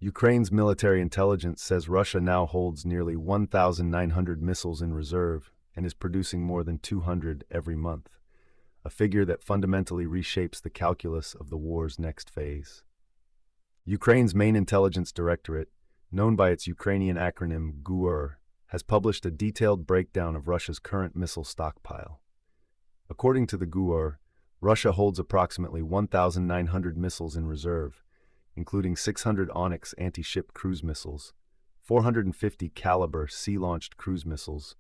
Ukraine's military intelligence says Russia now holds nearly 1,900 missiles in reserve and is producing more than 200 every month, a figure that fundamentally reshapes the calculus of the war's next phase. Ukraine's main intelligence directorate, known by its Ukrainian acronym GUR, has published a detailed breakdown of Russia's current missile stockpile. According to the GUR, Russia holds approximately 1,900 missiles in reserve, including 600 Onyx anti-ship cruise missiles, 450 Caliber sea-launched cruise missiles,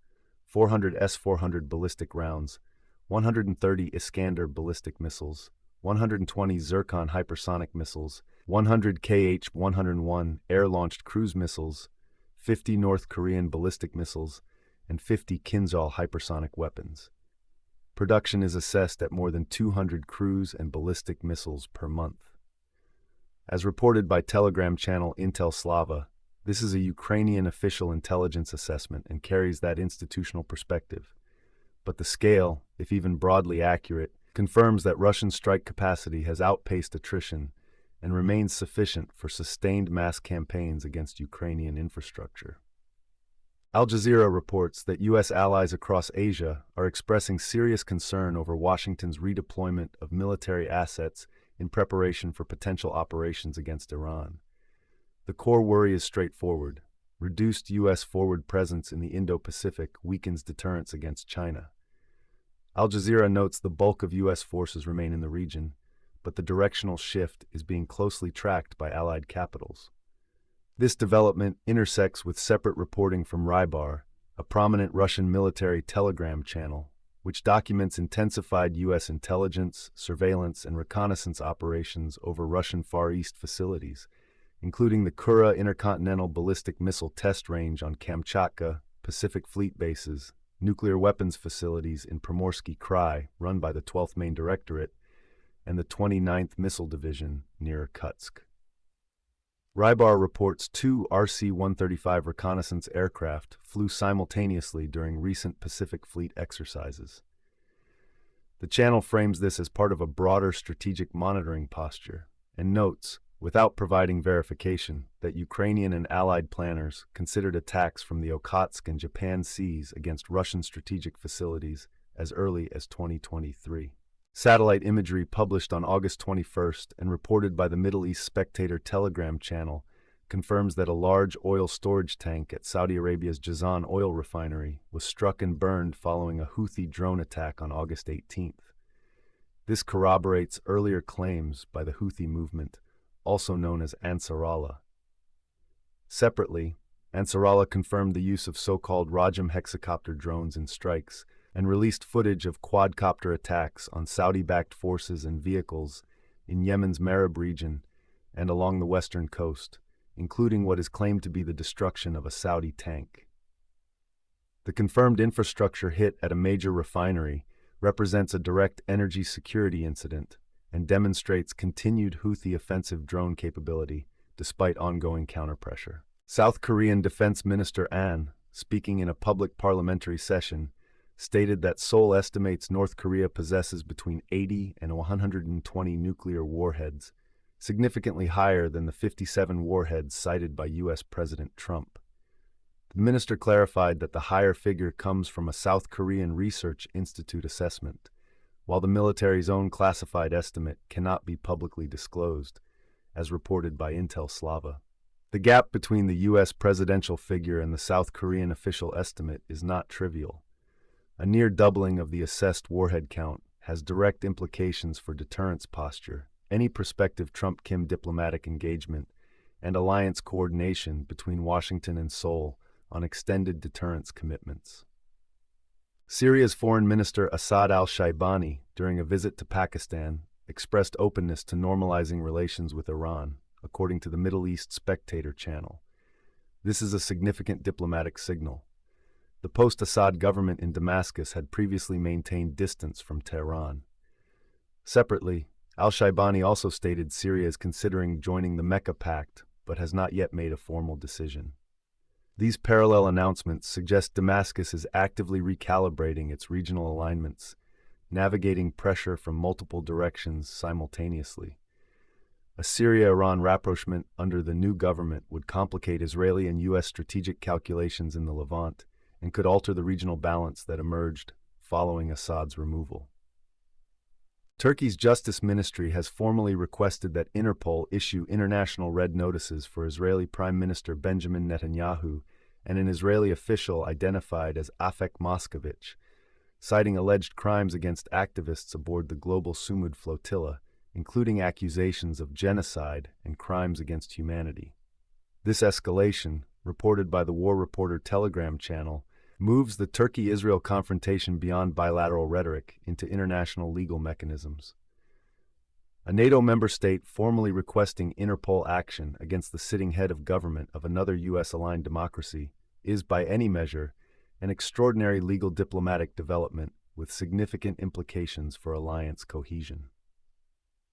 400 S-400 ballistic rounds, 130 Iskander ballistic missiles, 120 Zircon hypersonic missiles, 100 Kh-101 air-launched cruise missiles, 50 North Korean ballistic missiles, and 50 Kinzhal hypersonic weapons. Production is assessed at more than 200 cruise and ballistic missiles per month. As reported by Telegram channel Intel Slava, this is a Ukrainian official intelligence assessment and carries that institutional perspective. But the scale, if even broadly accurate, confirms that Russian strike capacity has outpaced attrition and remains sufficient for sustained mass campaigns against Ukrainian infrastructure. Al Jazeera reports that U.S. allies across Asia are expressing serious concern over Washington's redeployment of military assets in preparation for potential operations against Iran. The core worry is straightforward. Reduced U.S. forward presence in the Indo-Pacific weakens deterrence against China. Al Jazeera notes the bulk of U.S. forces remain in the region, but the directional shift is being closely tracked by allied capitals. This development intersects with separate reporting from Rybar, a prominent Russian military telegram channel, which documents intensified U.S. intelligence, surveillance, and reconnaissance operations over Russian Far East facilities, including the Kura Intercontinental Ballistic Missile Test Range on Kamchatka, Pacific Fleet bases, nuclear weapons facilities in Primorsky Krai, run by the 12th Main Directorate, and the 29th Missile Division near Irkutsk. Rybar reports 2 RC-135 reconnaissance aircraft flew simultaneously during recent Pacific Fleet exercises. The channel frames this as part of a broader strategic monitoring posture and notes, without providing verification, that Ukrainian and Allied planners considered attacks from the Okhotsk and Japan seas against Russian strategic facilities as early as 2023. Satellite imagery published on August 21st and reported by the Middle East Spectator Telegram channel confirms that a large oil storage tank at Saudi Arabia's Jazan oil refinery was struck and burned following a Houthi drone attack on August 18th. This corroborates earlier claims by the Houthi movement, also known as Ansarallah. Separately, Ansarallah confirmed the use of so-called Rajam hexacopter drones in strikes and released footage of quadcopter attacks on Saudi-backed forces and vehicles in Yemen's Marib region and along the western coast, including what is claimed to be the destruction of a Saudi tank. The confirmed infrastructure hit at a major refinery represents a direct energy security incident and demonstrates continued Houthi offensive drone capability despite ongoing counterpressure. South Korean Defense Minister An, speaking in a public parliamentary session, stated that Seoul estimates North Korea possesses between 80 and 120 nuclear warheads, significantly higher than the 57 warheads cited by U.S. President Trump. The minister clarified that the higher figure comes from a South Korean Research Institute assessment, while the military's own classified estimate cannot be publicly disclosed, as reported by Intel Slava. The gap between the U.S. presidential figure and the South Korean official estimate is not trivial. A near doubling of the assessed warhead count has direct implications for deterrence posture, any prospective Trump-Kim diplomatic engagement, and alliance coordination between Washington and Seoul on extended deterrence commitments. Syria's Foreign Minister Assad al-Shaibani, during a visit to Pakistan, expressed openness to normalizing relations with Iran, according to the Middle East Spectator channel. This is a significant diplomatic signal. The post-Assad government in Damascus had previously maintained distance from Tehran. Separately, al-Shaibani also stated Syria is considering joining the Mecca Pact, but has not yet made a formal decision. These parallel announcements suggest Damascus is actively recalibrating its regional alignments, navigating pressure from multiple directions simultaneously. A Syria-Iran rapprochement under the new government would complicate Israeli and U.S. strategic calculations in the Levant and could alter the regional balance that emerged following Assad's removal. Turkey's Justice Ministry has formally requested that Interpol issue international red notices for Israeli Prime Minister Benjamin Netanyahu and an Israeli official identified as Afek Moskovich, citing alleged crimes against activists aboard the global Sumud flotilla, including accusations of genocide and crimes against humanity. This escalation, reported by the War Reporter Telegram channel, moves the Turkey-Israel confrontation beyond bilateral rhetoric into international legal mechanisms. A NATO member state formally requesting Interpol action against the sitting head of government of another U.S.-aligned democracy is, by any measure, an extraordinary legal diplomatic development with significant implications for alliance cohesion.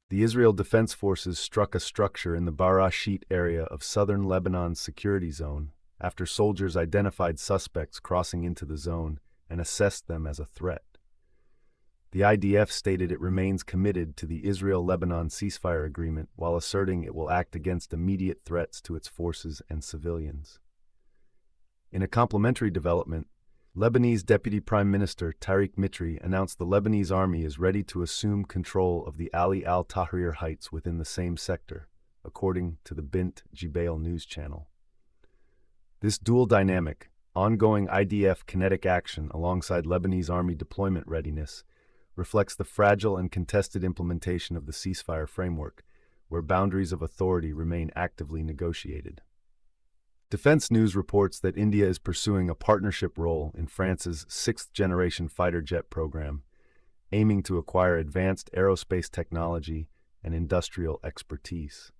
The Israel Defense Forces struck a structure in the Barashit area of southern Lebanon's security zone after soldiers identified suspects crossing into the zone and assessed them as a threat. The IDF stated it remains committed to the Israel-Lebanon ceasefire agreement while asserting it will act against immediate threats to its forces and civilians. In a complementary development, Lebanese Deputy Prime Minister Tariq Mitri announced the Lebanese army is ready to assume control of the Ali al-Tahrir heights within the same sector, according to the Bint Jbeil news channel. This dual dynamic, ongoing IDF kinetic action alongside Lebanese army deployment readiness, reflects the fragile and contested implementation of the ceasefire framework, where boundaries of authority remain actively negotiated. Defense News reports that India is pursuing a partnership role in France's sixth-generation fighter jet program, aiming to acquire advanced aerospace technology and industrial expertise.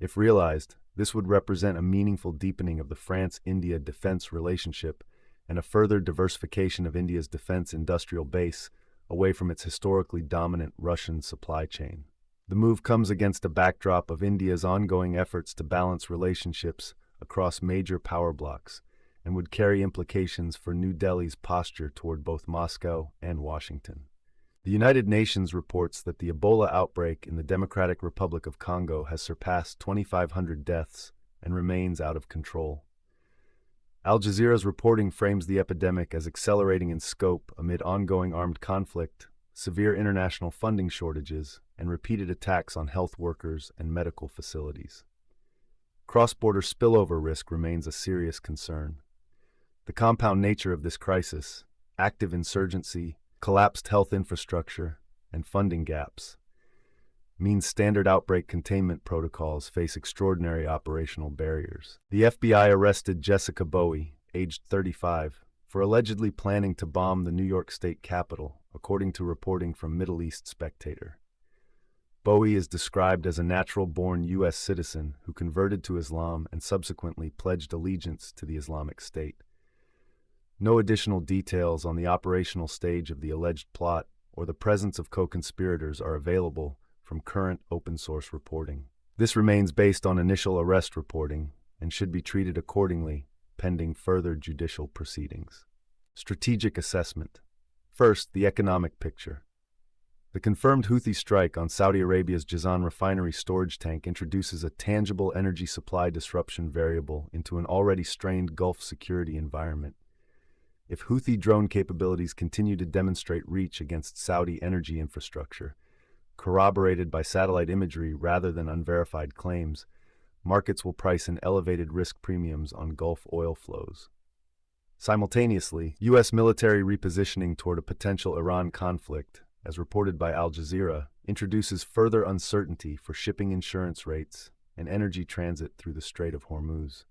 If realized, this would represent a meaningful deepening of the France-India defense relationship and a further diversification of India's defense industrial base away from its historically dominant Russian supply chain. The move comes against a backdrop of India's ongoing efforts to balance relationships across major power blocs and would carry implications for New Delhi's posture toward both Moscow and Washington. The United Nations reports that the Ebola outbreak in the Democratic Republic of Congo has surpassed 2,500 deaths and remains out of control. Al Jazeera's reporting frames the epidemic as accelerating in scope amid ongoing armed conflict, severe international funding shortages, and repeated attacks on health workers and medical facilities. Cross-border spillover risk remains a serious concern. The compound nature of this crisis, active insurgency, collapsed health infrastructure, and funding gaps, means standard outbreak containment protocols face extraordinary operational barriers. The FBI arrested Jessica Bowie, aged 35, for allegedly planning to bomb the New York State Capitol, according to reporting from Middle East Spectator. Bowie is described as a natural-born U.S. citizen who converted to Islam and subsequently pledged allegiance to the Islamic State. No additional details on the operational stage of the alleged plot or the presence of co-conspirators are available from current open-source reporting. This remains based on initial arrest reporting and should be treated accordingly, pending further judicial proceedings. Strategic assessment. First, the economic picture. The confirmed Houthi strike on Saudi Arabia's Jazan refinery storage tank introduces a tangible energy supply disruption variable into an already strained Gulf security environment. If Houthi drone capabilities continue to demonstrate reach against Saudi energy infrastructure, corroborated by satellite imagery rather than unverified claims, markets will price in elevated risk premiums on Gulf oil flows. Simultaneously, U.S. military repositioning toward a potential Iran conflict, as reported by Al Jazeera, introduces further uncertainty for shipping insurance rates and energy transit through the Strait of Hormuz.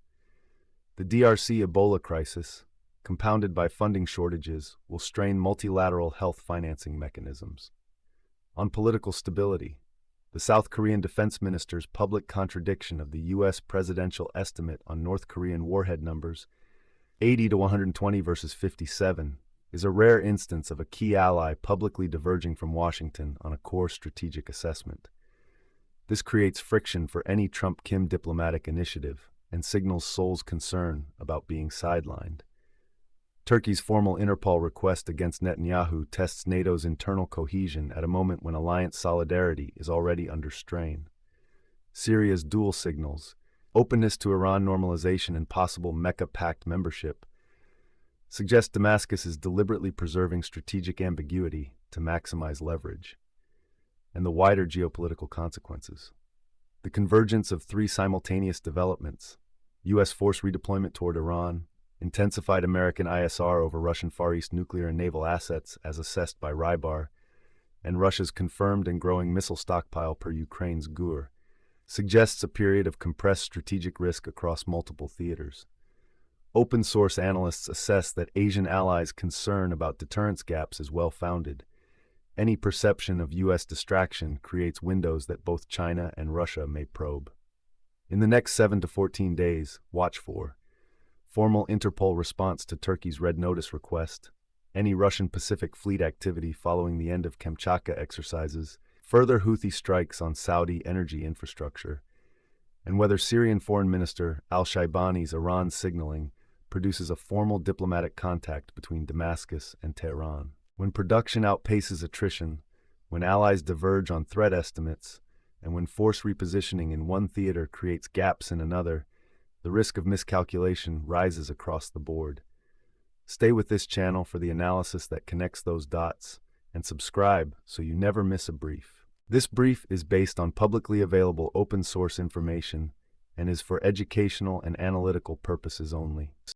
The DRC Ebola crisis, compounded by funding shortages, will strain multilateral health financing mechanisms. On political stability, the South Korean defense minister's public contradiction of the U.S. presidential estimate on North Korean warhead numbers, 80 to 120 versus 57, is a rare instance of a key ally publicly diverging from Washington on a core strategic assessment. This creates friction for any Trump-Kim diplomatic initiative and signals Seoul's concern about being sidelined. Turkey's formal Interpol request against Netanyahu tests NATO's internal cohesion at a moment when alliance solidarity is already under strain. Syria's dual signals, openness to Iran normalization and possible Mecca Pact membership, suggest Damascus is deliberately preserving strategic ambiguity to maximize leverage, and the wider geopolitical consequences. The convergence of three simultaneous developments: U.S. force redeployment toward Iran, intensified American ISR over Russian Far East nuclear and naval assets as assessed by Rybar, and Russia's confirmed and growing missile stockpile per Ukraine's GUR, suggests a period of compressed strategic risk across multiple theaters. Open source analysts assess that Asian allies' concern about deterrence gaps is well-founded. Any perception of U.S. distraction creates windows that both China and Russia may probe. In the next 7 to 14 days, watch for formal Interpol response to Turkey's Red Notice request, any Russian Pacific Fleet activity following the end of Kamchatka exercises, further Houthi strikes on Saudi energy infrastructure, and whether Syrian Foreign Minister al-Shaibani's Iran signaling produces a formal diplomatic contact between Damascus and Tehran. When production outpaces attrition, when allies diverge on threat estimates, and when force repositioning in one theater creates gaps in another, the risk of miscalculation rises across the board. Stay with this channel for the analysis that connects those dots, and subscribe so you never miss a brief. This brief is based on publicly available open source information and is for educational and analytical purposes only.